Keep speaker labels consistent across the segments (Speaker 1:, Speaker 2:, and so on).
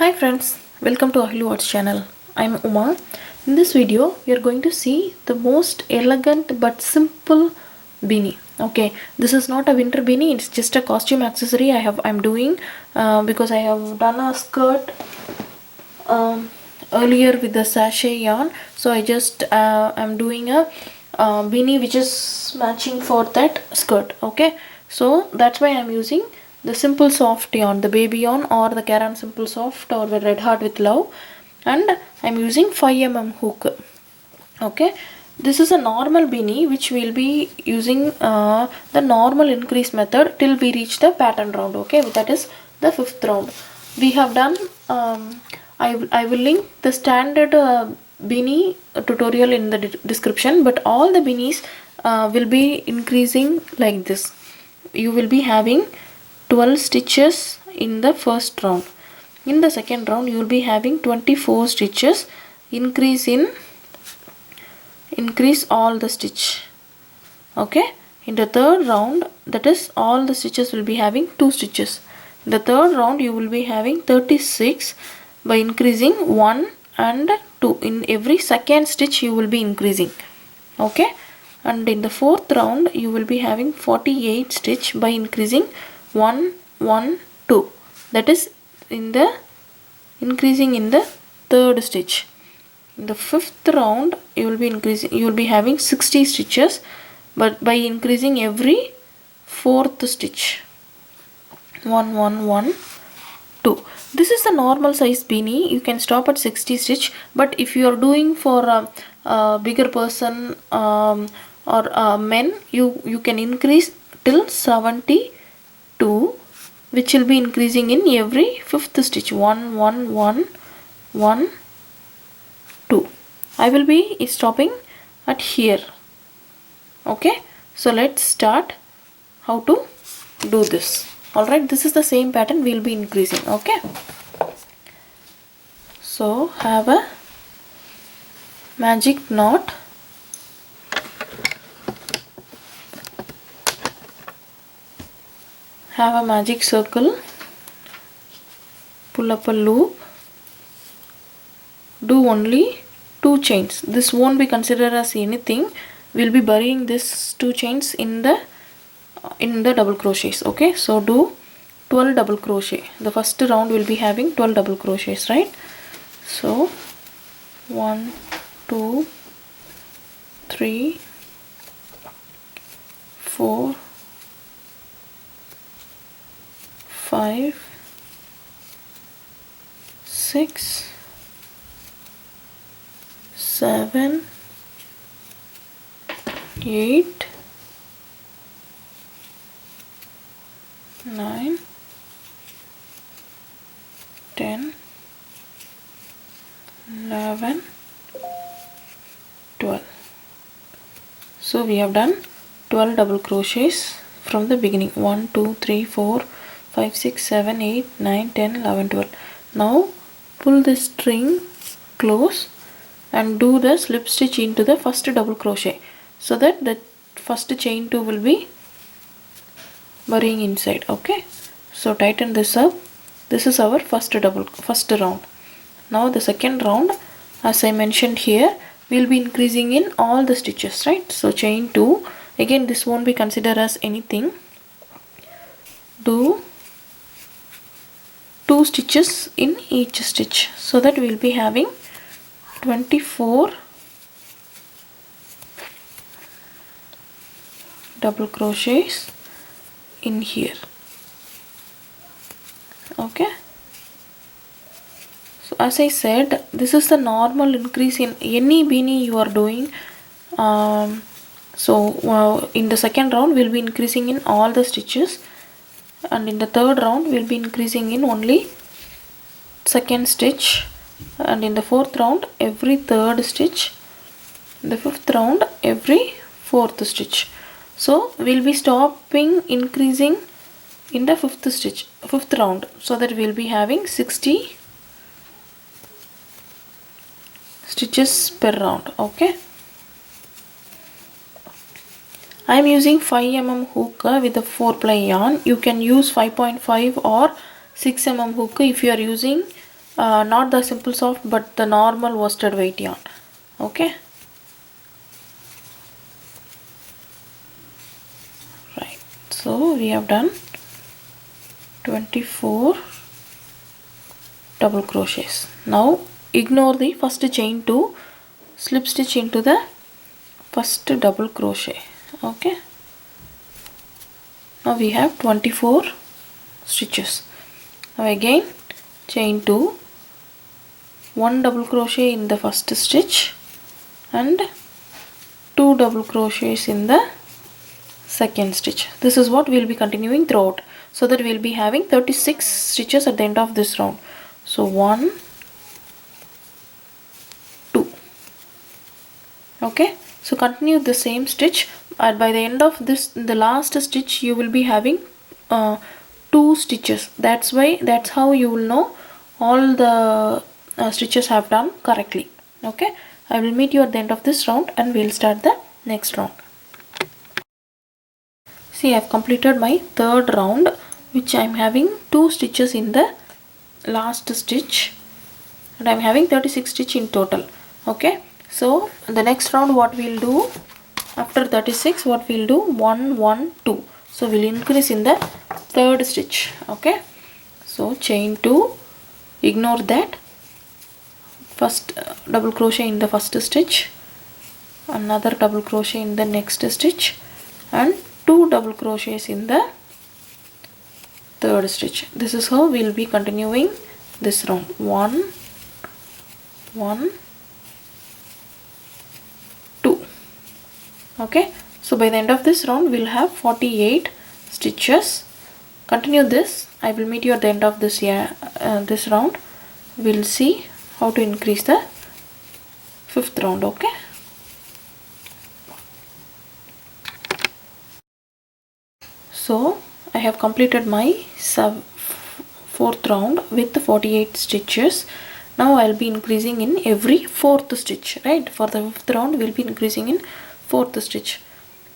Speaker 1: Hi friends, welcome to Ahiluarts channel. I'm Uma. In this video, we are going to see the most elegant but simple beanie. Okay, this is not a winter beanie; it's just a costume accessory I'm doing because I have done a skirt earlier with the sachet yarn. So I just I'm doing a beanie which is matching for that skirt. Okay, so that's why I'm using the simple soft yarn, the baby yarn or the Caron simple soft or the red heart with love, and I'm using 5 mm hook. Okay, this is a normal beanie which we'll be using the normal increase method till we reach the pattern round. Okay, that is the 5th round. We have done I will link the standard beanie tutorial in the description, but all the beanies will be increasing like this. You will be having 12 stitches in the first round. In the second round you will be having 24 stitches, increase all the stitch. Okay, in the third round, that is all the stitches will be having 2 stitches. In the third round you will be having 36 by increasing 1 and 2. In every second stitch you will be increasing. Okay, and in the fourth round you will be having 48 stitch by increasing 1 1 2. That is in the increasing in the third stitch. In the fifth round you will be having 60 stitches, but by increasing every fourth stitch. 1 1 1 2. This is the normal size beanie. You can stop at 60 stitch, but if you are doing for a bigger person or men, you can increase till 72, which will be increasing in every fifth stitch. 1 1 1 1 2. I will be stopping at here. Okay, so let's start how to do this. Alright, this is the same pattern we will be increasing. Okay, so have a magic knot, have a magic circle, pull up a loop, do only 2 chains. This won't be considered as anything. We'll be burying this 2 chains in the double crochets. Okay, so do 12 double crochet. The first round will be having 12 double crochets, right? So 1 2 3 4 5 6 7 8 9 10 11 12. So we have done 12 double crochets from the beginning. 1 2 3 4 5 6 7 8 9 10 11 12. Now pull the string close and do the slip stitch into the first double crochet, so that the first chain 2 will be burying inside. Okay, so tighten this up. This is our first round. Now the second round, as I mentioned here, we will be increasing in all the stitches, right? So chain 2, again this won't be considered as anything. Do 2 stitches in each stitch, so that we will be having 24 double crochets in here. Okay, so as I said, this is the normal increase in any beanie you are doing. In the second round we'll be increasing in all the stitches, and in the third round we'll be increasing in only second stitch, and in the fourth round every third stitch, in the fifth round every fourth stitch. So we'll be stopping increasing in the fifth round, so that we'll be having 60 stitches per round. Okay, I am using 5 mm hook with a 4-ply yarn. You can use 5.5 or 6 mm hook if you are using not the simple soft but the normal worsted weight yarn. Okay, right, so we have done 24 double crochets. Now ignore the first chain to slip stitch into the first double crochet. Okay, now we have 24 stitches. Now again chain 2, 1 double crochet in the first stitch and 2 double crochets in the second stitch. This is what we will be continuing throughout, so that we will be having 36 stitches at the end of this round. So 1, 2. Okay, so continue the same stitch, and by the end of this, the last stitch, you will be having 2 stitches. That's how you will know all the stitches have done correctly. Okay, I will meet you at the end of this round and we will start the next round. See, I have completed my third round, which I am having 2 stitches in the last stitch, and I am having 36 stitch in total. Okay, so the next round what we will do after 36, what we will do 1 1 2, so we will increase in the third stitch. Okay, so chain 2, ignore that, first double crochet in the first stitch, another double crochet in the next stitch, and 2 double crochets in the third stitch. This is how we will be continuing this round. 1 1 2. Okay, so by the end of this round we will have 48 stitches. Continue this. I will meet you at the end of this this round. We will see how to increase the 5th round. Okay, so I have completed my 4th round with 48 stitches. Now I will be increasing in every 4th stitch, right? For the 5th round we will be increasing in 4th stitch.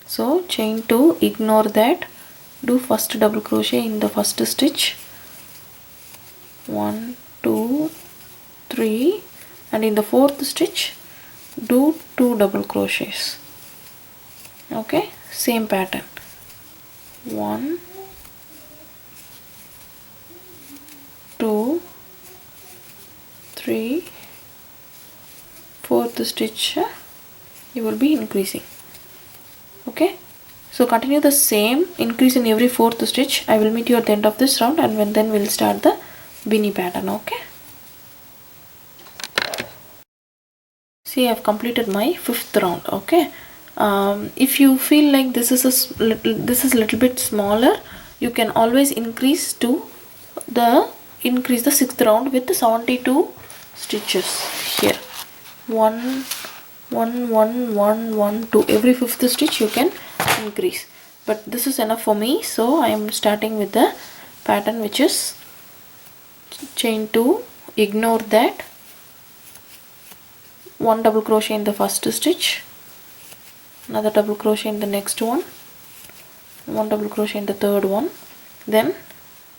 Speaker 1: So chain 2, ignore that, do first double crochet in the first stitch, 1 2 3, and in the 4th stitch do 2 double crochets. Okay, same pattern, 1 2 3, 4th stitch you will be increasing. Okay, so continue the same, increase in every 4th stitch. I will meet you at the end of this round, and then we will start the beanie pattern. Okay, see, I have completed my 5th round. Okay, if you feel like this is a little bit smaller, you can always increase the 6th round with 72 stitches here. 1 1 1 1 1 2, every 5th stitch you can increase, but this is enough for me, so I am starting with the pattern, which is chain 2, ignore that, 1 double crochet in the first stitch, another double crochet in the next one, 1 double crochet in the third one, then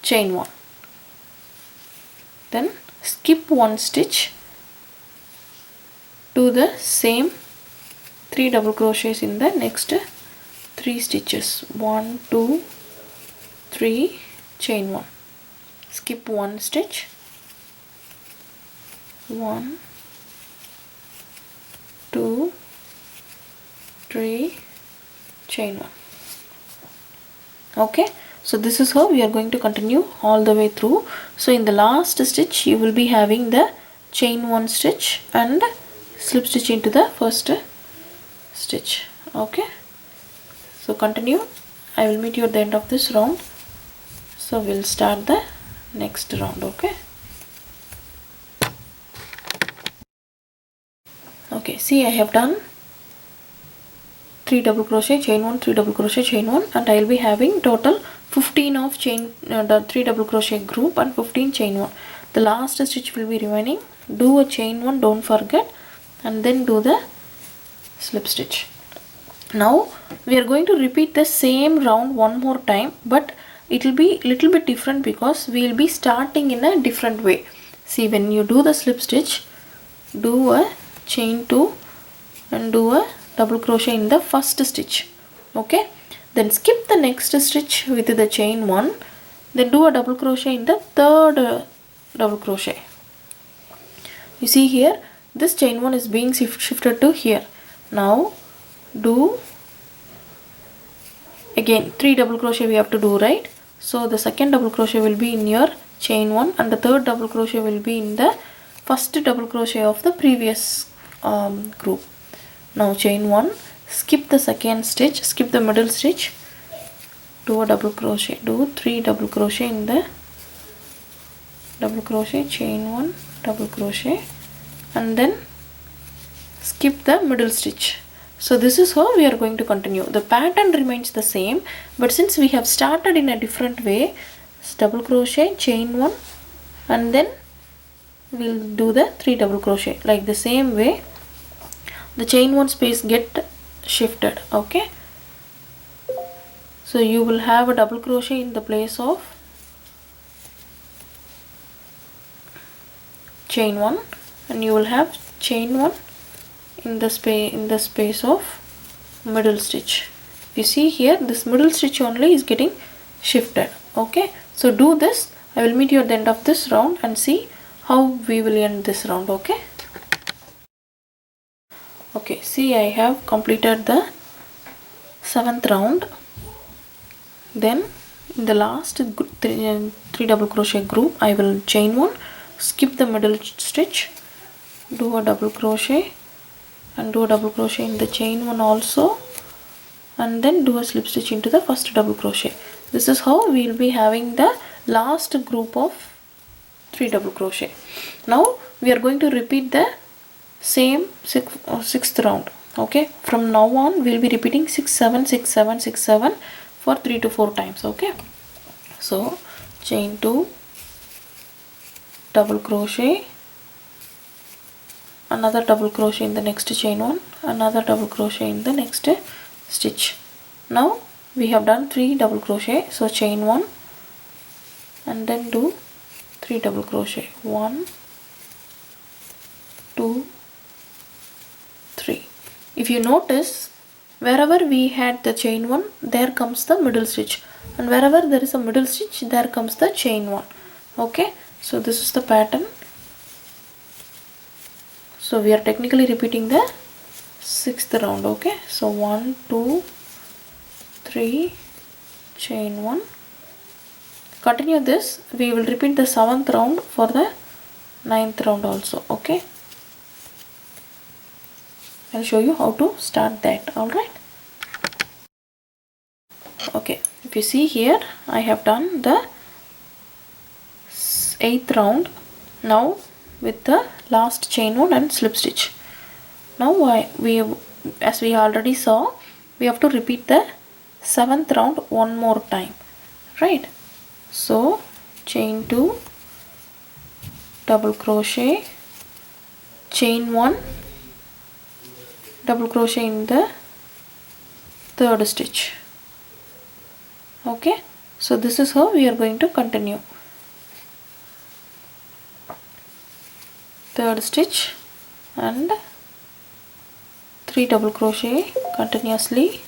Speaker 1: chain 1, then skip 1 stitch, do the same 3 double crochets in the next 3 stitches, 1 2 3, chain 1, skip 1 stitch, 1 2 3, chain 1. Okay, so this is how we are going to continue all the way through. So in the last stitch you will be having the chain 1 stitch and slip stitch into the first stitch. Okay, so continue. I will meet you at the end of this round, so we'll start the next round. Okay, see, I have done 3 double crochet, chain 1, 3 double crochet, chain 1, and I will be having total 15 of chain the 3 double crochet group and 15 chain 1. The last stitch will be remaining. Do a chain 1, don't forget, and then do the slip stitch. Now we are going to repeat the same round one more time, but it will be little bit different because we will be starting in a different way. See, when you do the slip stitch, do a chain 2 and do a double crochet in the first stitch. Okay, then skip the next stitch with the chain 1, then do a double crochet in the third double crochet. You see here, this chain 1 is being shifted to here. Now do again 3 double crochet we have to do, right? So the second double crochet will be in your chain 1 and the third double crochet will be in the first double crochet of the previous group. Now chain 1, skip the second stitch, skip the middle stitch, do a double crochet, do 3 double crochet in the double crochet, chain 1, double crochet, and then skip the middle stitch. So this is how we are going to continue. The pattern remains the same, but since we have started in a different way, double crochet, chain 1, and then we'll do the 3 double crochet. Like the same way, the chain 1 space get shifted. Okay, so you will have a double crochet in the place of chain 1, and you will have chain 1 in the space of middle stitch. You see here, this middle stitch only is getting shifted. Okay, so do this. I will meet you at the end of this round and see how we will end this round. Okay, okay, see, I have completed the 7th round. Then in the last 3 double crochet group, I will chain 1, skip the middle stitch, do a double crochet and do a double crochet in the chain 1 also, and then do a slip stitch into the first double crochet. This is how we will be having the last group of 3 double crochet. Now we are going to repeat the same 6th round. Okay, from now on we will be repeating 6 7 6 7 6 7 for 3 to 4 times. Okay, so chain 2, double crochet, another double crochet in the next chain 1, another double crochet in the next stitch. Now we have done 3 double crochet, so chain 1 and then do 3 double crochet, 1 2 3. If you notice, wherever we had the chain 1, there comes the middle stitch, and wherever there is a middle stitch, there comes the chain 1. Okay, so this is the pattern. So we are technically repeating the 6th round. Okay, so 1 2 3, chain 1. Continue this. We will repeat the 7th round for the 9th round also. Okay, I'll show you how to start that. Alright, okay, if you see here, I have done the 8th round now with the last chain 1 and slip stitch. Now as we already saw, we have to repeat the 7th round one more time, right? So chain 2, double crochet, chain 1, double crochet in the 3rd stitch. Okay, so this is how we are going to continue. 3rd stitch and 3 double crochet continuously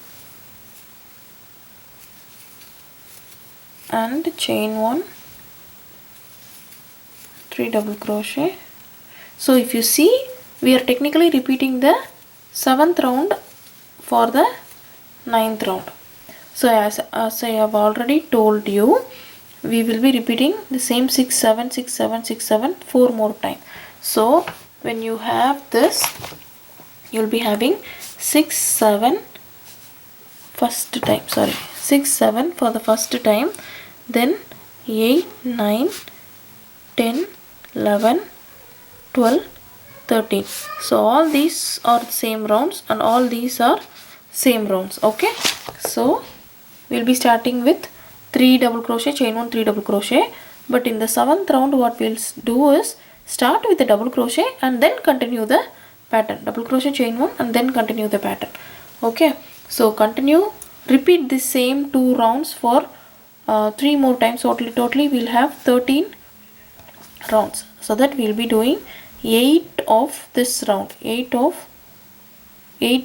Speaker 1: and chain 1, 3 double crochet. So if you see, we are technically repeating the 7th round for the 9th round. So as I have already told you, we will be repeating the same 6 7 6 7 6 7 4 more time. So when you have this, you will be having 6 7 first time, 6 7 for the first time, then 8 9 10 11 12 13. So all these are same rounds and all these are same rounds. Okay, so we'll be starting with 3 double crochet, chain 1, 3 double crochet, but in the 7th round what we'll do is start with the double crochet and then continue the pattern. Double crochet, chain 1 and then continue the pattern. Okay, so repeat the same 2 rounds for 3 more times. So totally we'll have 13 rounds. so that we will be doing 8 of this round, 8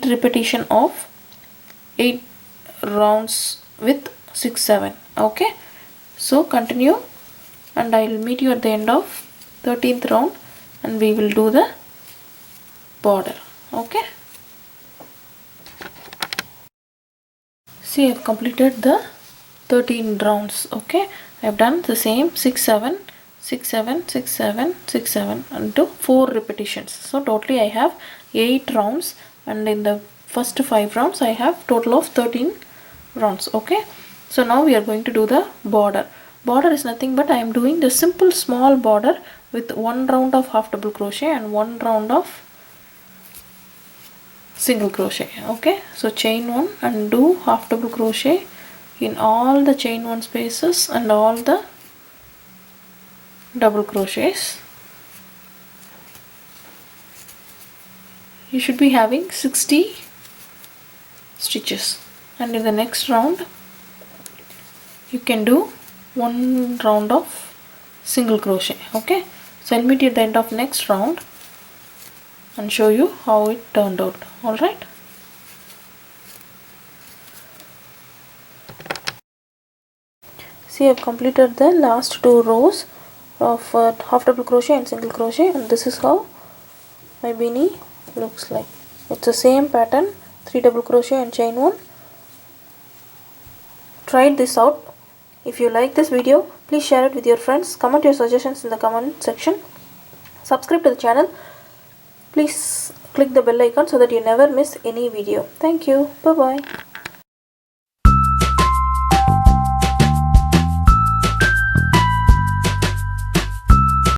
Speaker 1: repetition of 8 rounds with 6 7. Okay, so continue, and I will meet you at the end of 13th round and we will do the border. Okay, see, I have completed the 13 rounds. Okay, I have done the same 6 7 6 7 6 7 6 7 into 4 repetitions. So totally I have 8 rounds, and in the first 5 rounds I have total of 13 rounds. Okay, so now we are going to do the border. Border is nothing but I am doing the simple small border with 1 round of half double crochet and 1 round of single crochet. Okay, so chain 1 and do half double crochet in all the chain 1 spaces and all the double crochets. You should be having 60 stitches, and in the next round you can do 1 round of single crochet. Okay, so I'll meet you at the end of next round and show you how it turned out. Alright, see, I've completed the last 2 rows of half double crochet and single crochet, and this is how my beanie looks like. It's the same pattern, 3 double crochet and chain 1. Try this out. If you like this video, please share it with your friends. Comment your suggestions in the comment section. Subscribe to the channel. Please click the bell icon so that you never miss any video. Thank you. Bye bye.